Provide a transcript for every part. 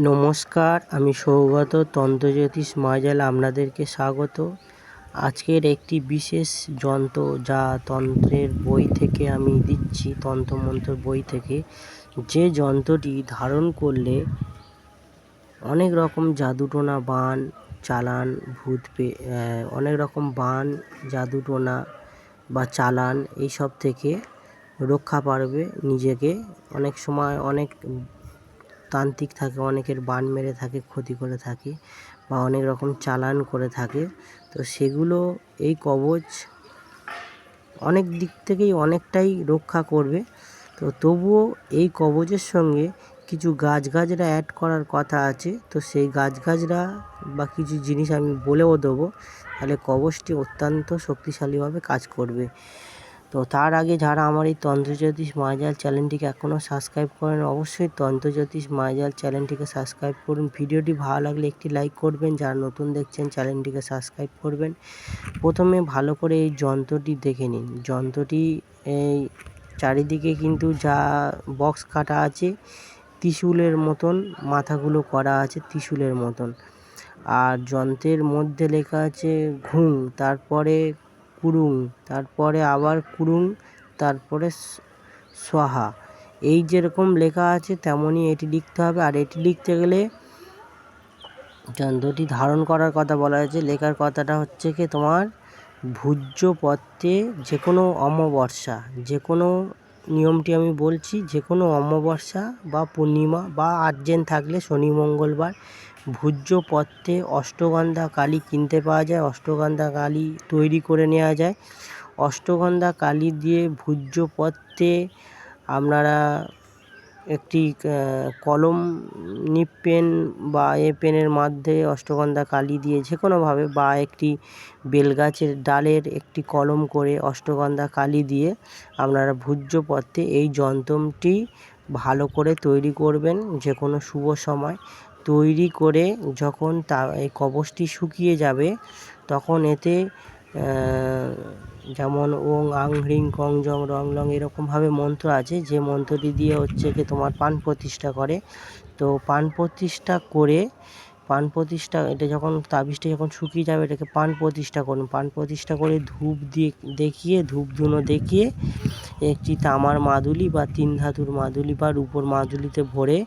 নমস্কার, আমি সৌগত তন্ত্রজ্যোতিষ মায়াজাল আপনাদেরকে স্বাগত। আজকের একটি বিশেষ যন্ত্র যা তন্ত্রের বই থেকে আমি দিচ্ছি, তন্ত্রমন্ত্র বই থেকে। যে যন্ত্রটি ধারণ করলে অনেক রকম জাদুটোনা, বান, চালান, অনেক রকম বান, জাদুটোনা বা চালান এইসব থেকে রক্ষা পারবে নিজেকে। অনেক সময় অনেক তান্ত্রিক থাকে, অনেকের বান মেরে থাকে, ক্ষতি করে থাকে বা অনেক রকম চালান করে থাকে। তো সেগুলো এই কবচ অনেক দিক থেকেই অনেকটাই রক্ষা করবে। তো তবুও এই কবচের সঙ্গে কিছু গাছগাছরা অ্যাড করার কথা আছে। তো সেই গাছগাছরা বা কিছু জিনিস আমি বলেও দেবো, তাহলে কবচটি অত্যন্ত শক্তিশালীভাবে কাজ করবে। তো তার আগে যারা আমার এই তন্ত্রজ্যোতিষ মায়াজাল চ্যানেলটিকে এখনও সাবস্ক্রাইব করেন, অবশ্যই তন্ত্রজ্যোতিষ মায়াজাল চ্যানেলটিকে সাবস্ক্রাইব করুন। ভিডিওটি ভালো লাগলে একটি লাইক করবেন, যারা নতুন দেখছেন চ্যানেলটিকে সাবস্ক্রাইব করবেন। প্রথমে ভালো করে এই যন্ত্রটি দেখে নিন। যন্ত্রটি এই চারিদিকে কিন্তু যা বক্স কাটা আছে, ত্রিশূলের মতন মাথাগুলো করা আছে, ত্রিশূলের মতন। আর যন্ত্রের মধ্যে লেখা আছে ঘুং, তারপরে কুরুং, তারপরে আবার কুরুং, তারপরে সোহা। এই যেরকম লেখা আছে তেমনই এটি লিখতে হবে। আর এটি লিখতে গেলে যন্ত্রটি ধারণ করার কথা বলা হয়েছে। লেখার কথাটা হচ্ছে কি, তোমার ভূজ্যপত্রে যে কোনো অমাবস্যা, যে কোনো নিয়মটি আমি বলছি, যে কোনো অমাবস্যা বা পূর্ণিমা বা আর্জেন থাকলে শনি মঙ্গলবার ভূজ্যপত্রে অষ্টগন্ধা কালি কিনতে পাওয়া যায়, অষ্টগন্ধা কালি তৈরি করে নেওয়া যায়। অষ্টগন্ধা কালি দিয়ে ভূজ্যপত্রে আপনারা একটি কলম, নিব পেন বা পেনের মাধ্যমে অষ্টগন্ধা কালি দিয়ে যে কোনোভাবে, বা একটি বেলগাছের ডালের একটি কলম করে অষ্টগন্ধা কালি দিয়ে আপনারা ভূজ্যপত্রে এই যন্ত্রটি ভালো করে তৈরি করবেন। যে কোনো শুভ সময় তৈরি করে যখন এই কবচটি শুকিয়ে যাবে, তখন এতে যেমন ওং আং হ্রিং কং জং রং লং এরকমভাবে মন্ত্র আছে, যে মন্ত্রটি দিয়ে হচ্ছে কি তোমার পান প্রতিষ্ঠা করে। তো পান প্রতিষ্ঠা এটা যখন তাবিজটা যখন শুকিয়ে যাবে, এটাকে পান প্রতিষ্ঠা করুন। পান প্রতিষ্ঠা করে ধূপ ধূনো দেখিয়ে একটি তামার মাদুলি বা 3 ধাতুর মাদুলি বা রূপোর মাদুলিতে ভরে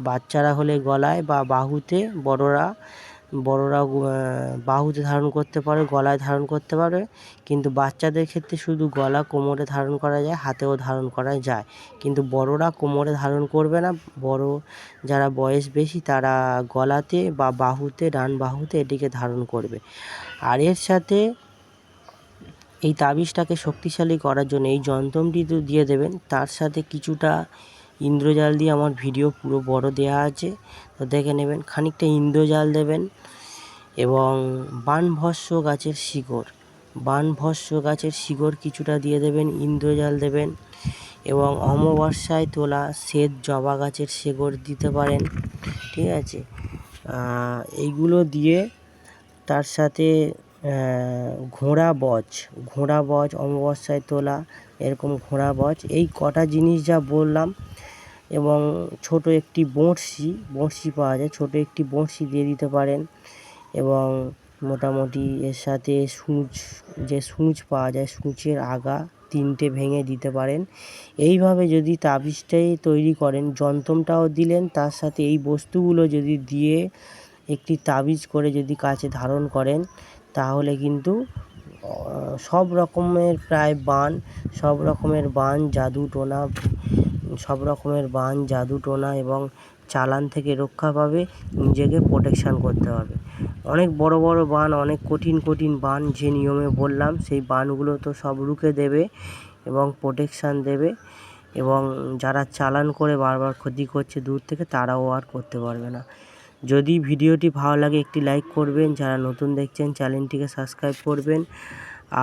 বাচ্চারা হলে গলায় বা বাহুতে, বড়রা বাহুতে ধারণ করতে পারে, গলায় ধারণ করতে পারে। কিন্তু বাচ্চাদের ক্ষেত্রে শুধু গলা, কোমরে ধারণ করা যায়, হাতেও ধারণ করা যায়। কিন্তু বড়রা কোমরে ধারণ করবে না। বড় যারা বয়স বেশি তারা গলাতে বা বাহুতে, ডান বাহুতে এটিকে ধারণ করবে। আর এর সাথে এই তাবিজটাকে শক্তিশালী করার জন্য এই যন্ত্রটি তো দিয়ে দেবেন, তার সাথে কিছুটা ইন্দ্রজাল দিয়ে আমার ভিডিও পুরো বড় দেয়া আছে, তো দেখে নেবেন। খানিকটা ইন্দ্রজাল দেবেন এবং বানভস্য গাছের শিকড় কিছুটা দিয়ে দেবেন, ইন্দ্রজাল দেবেন এবং অমাবস্যায় তোলা শ্বেত জবা গাছের শিকড় দিতে পারেন, ঠিক আছে। এইগুলো দিয়ে তার সাথে ঘোড়া বজ অমাবস্যায় তোলা এরকম ঘোড়া বজ, এই কটা জিনিস যা বললাম, এবং ছোট একটি বঁড়শি পাওয়া যায়, ছোট একটি বঁড়শি দিয়ে দিতে পারেন। এবং মোটামুটি এর সাথে সূঁচ পাওয়া যায়, সূঁচের আগা 3টে ভেঙে দিতে পারেন। এইভাবে যদি তাবিজটাই তৈরি করেন, যন্ত্রটাও দিলেন, তার সাথে এই বস্তুগুলো যদি দিয়ে একটি তাবিজ করে যদি কাছে ধারণ করেন, তাহলে কিন্তু সব রকমের জাদু টোনা এবং চালান থেকে রক্ষা পাবে, নিজেকে প্রোটেকশান করতে পারবে। অনেক বড় বড় বান, অনেক কঠিন বান যে নিয়মে বললাম, সেই বানগুলো তো সব রুখে দেবে এবং প্রোটেকশান দেবে। এবং যারা চালান করে বারবার ক্ষতি করছে দূর থেকে, তারাও আর করতে পারবে না। যদি ভিডিওটি ভালো লাগে একটি লাইক করবেন, যারা নতুন দেখছেন চ্যানেলটিকে সাবস্ক্রাইব করবেন,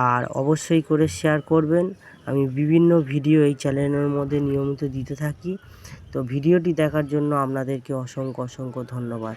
আর অবশ্যই করে শেয়ার করবেন। আমি বিভিন্ন ভিডিও এই চ্যানেলের মধ্যে নিয়মিত দিতে থাকি। তো ভিডিওটি দেখার জন্য আপনাদেরকে অসংখ্য ধন্যবাদ।